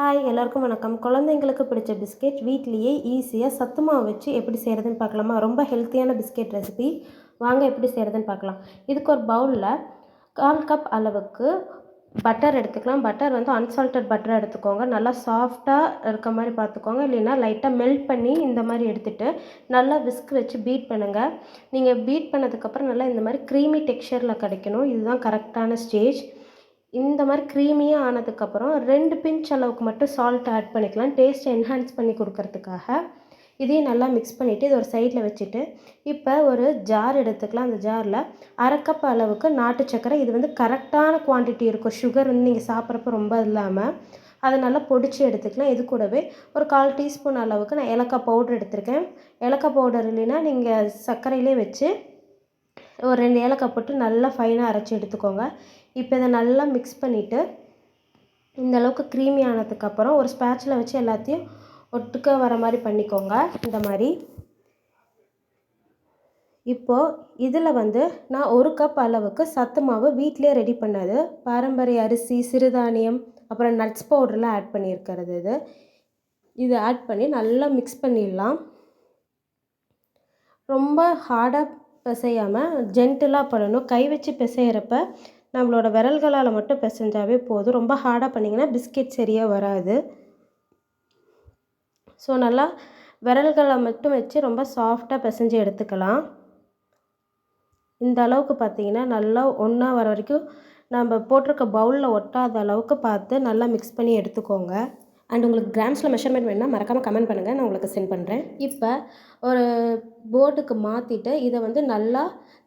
Hi எல்லாருக்கும் வணக்கம். குழந்தைங்களுக்கு பிடிச்ச பிஸ்கெட் வீட்லேயே ஈஸியாக சத்து மாவு வச்சு எப்படி செய்கிறதுன்னு பார்க்கலாமா? ரொம்ப ஹெல்த்தியான பிஸ்கெட் ரெசிபி. வாங்க எப்படி செய்கிறதுன்னு பார்க்கலாம். இதுக்கு ஒரு பவுலில் 1/4 கப் அளவுக்கு பட்டர் எடுத்துக்கலாம். பட்டர் வந்து அன்சால்டட் பட்டர் எடுத்துக்கோங்க. நல்லா சாஃப்டாக இருக்க மாதிரி பார்த்துக்கோங்க. இல்லைன்னா லைட்டாக மெல்ட் பண்ணி இந்த மாதிரி எடுத்துகிட்டு நல்லா விஸ்க் வச்சு பீட் பண்ணுங்கள். நீங்கள் பீட் பண்ணதுக்கப்புறம் நல்லா இந்த மாதிரி க்ரீமி டெக்ஸ்சரில் கிடைக்கணும். இதுதான் கரெக்டான ஸ்டேஜ். இந்த மாதிரி க்ரீமியாக ஆனதுக்கப்புறம் 2 பிஞ்ச் அளவுக்கு மட்டும் சால்ட் ஆட் பண்ணிக்கலாம், டேஸ்ட்டை என்ஹான்ஸ் பண்ணி கொடுக்கறதுக்காக. இதையும் நல்லா மிக்ஸ் பண்ணிவிட்டு இது ஒரு சைடில் வச்சுட்டு இப்போ ஒரு ஜார் எடுத்துக்கலாம். அந்த ஜாரில் 1/2 கப் அளவுக்கு நாட்டு சர்க்கரை, இது வந்து கரெக்டான குவான்டிட்டி இருக்கும். சுகர் வந்து நீங்கள் சாப்பிட்றப்ப ரொம்ப இல்லாமல் அதை நல்லா பொடிச்சு எடுத்துக்கலாம். இது கூடவே ஒரு 1/4 டீஸ்பூன் அளவுக்கு நான் ஏலக்காய் பவுடர் எடுத்திருக்கேன். ஏலக்காய் பவுடர் இல்லைன்னா நீங்கள் சர்க்கரையிலே வச்சு ஒரு 2 ஏலக்காய் போட்டு நல்லா ஃபைனாக அரைச்சி எடுத்துக்கோங்க. இப்போ இதை நல்லா மிக்ஸ் பண்ணிவிட்டு இந்த அளவுக்கு க்ரீமி ஆனதுக்கப்புறம் ஒரு ஸ்பேட்சில் வச்சு எல்லாத்தையும் ஒட்டுக்க வர மாதிரி பண்ணிக்கோங்க. இந்த மாதிரி இப்போது இதில் வந்து நான் 1 கப் அளவுக்கு சத்து மாவு வீட்டிலே ரெடி பண்ணது, பாரம்பரிய அரிசி, சிறுதானியம், அப்புறம் நட்ஸ் பவுடர்லாம் ஆட் பண்ணியிருக்கிறது. இது ஆட் பண்ணி நல்லா மிக்ஸ் பண்ணிடலாம். ரொம்ப ஹார்டாக பிசையாமல் ஜென்டிலாக பண்ணணும். கை வச்சு பிசைகிறப்ப நம்மளோட விரல்களால் மட்டும் பிசைஞ்சாவே போதும். ரொம்ப ஹார்டாக பண்ணிங்கன்னா பிஸ்கெட் சரியாக வராது. ஸோ நல்லா விரல்களை மட்டும் வச்சு ரொம்ப சாஃப்டாக பிசைஞ்சு எடுத்துக்கலாம். இந்த அளவுக்கு பார்த்திங்கன்னா நல்லா ஒன்றா வர வரைக்கும் நம்ம போட்டிருக்க பவுலில் ஒட்டாத அளவுக்கு பார்த்து நல்லா மிக்ஸ் பண்ணி எடுத்துக்கோங்க. அண்ட் உங்களுக்கு கிராம்ஸில் மெஷர்மெண்ட் வேணுன்னா மறக்காமல் கமெண்ட் பண்ணுங்கள், நான் உங்களுக்கு சென்ட் பண்ணுறேன். இப்போ ஒரு போர்டுக்கு மாற்றிட்டு இதை வந்து நல்லா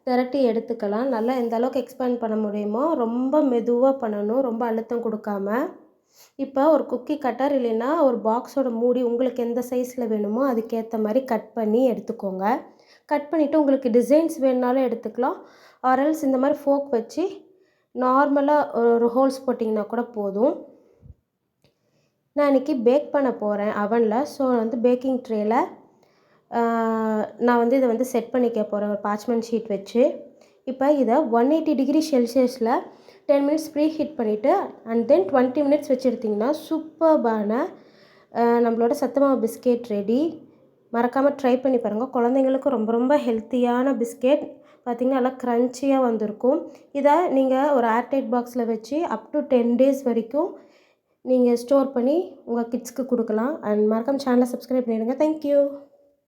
திரட்டி எடுத்துக்கலாம். நல்லா எந்த அளவுக்கு எக்ஸ்பேண்ட் பண்ண முடியுமோ ரொம்ப மெதுவாக பண்ணணும், ரொம்ப அழுத்தம் கொடுக்காம. இப்போ ஒரு குக்கி கட்டர் இல்லைன்னா ஒரு பாக்ஸோட மூடி உங்களுக்கு எந்த சைஸில் வேணுமோ அதுக்கேற்ற மாதிரி கட் பண்ணி எடுத்துக்கோங்க. கட் பண்ணிவிட்டு உங்களுக்கு டிசைன்ஸ் வேணுனாலும் எடுத்துக்கலாம். ஆர்எல்ஸ் இந்த மாதிரி ஃபோக் வச்சு நார்மலாக ஒரு ஹோல்ஸ் போட்டிங்கன்னா கூட போதும். நான் இன்றைக்கி பேக் பண்ண போகிறேன் அவனில். ஸோ வந்து பேக்கிங் ட்ரேயில் நான் வந்து இதை வந்து செட் பண்ணிக்க போகிறேன் ஒரு பார்ச்மெண்ட் ஷீட் வச்சு. இப்போ இதை 180 டிகிரி செல்சியஸில் 10 மினிட்ஸ் ப்ரீ ஹீட் பண்ணிவிட்டு அண்ட் தென் 20 மினிட்ஸ் வச்சு எடுத்திங்கன்னா சூப்பர்பான நம்மளோட சத்து மாவு பிஸ்கெட் ரெடி. மறக்காமல் ட்ரை பண்ணி பாருங்கள். குழந்தைங்களுக்கு ரொம்ப ரொம்ப ஹெல்த்தியான பிஸ்கெட். பார்த்திங்கன்னா நல்லா க்ரன்ச்சியாக வந்திருக்கும். இதை நீங்கள் ஒரு ஏர்டைட் பாக்ஸில் வச்சு அப் டு 10 டேஸ் வரைக்கும் நீங்கள் ஸ்டோர் பண்ணி உங்கள் கிட்ஸ்க்கு கொடுக்கலாம். அண்ட் மறக்காமல் சேனலை சப்ஸ்கிரைப் பண்ணிடுங்க. தேங்க்யூ.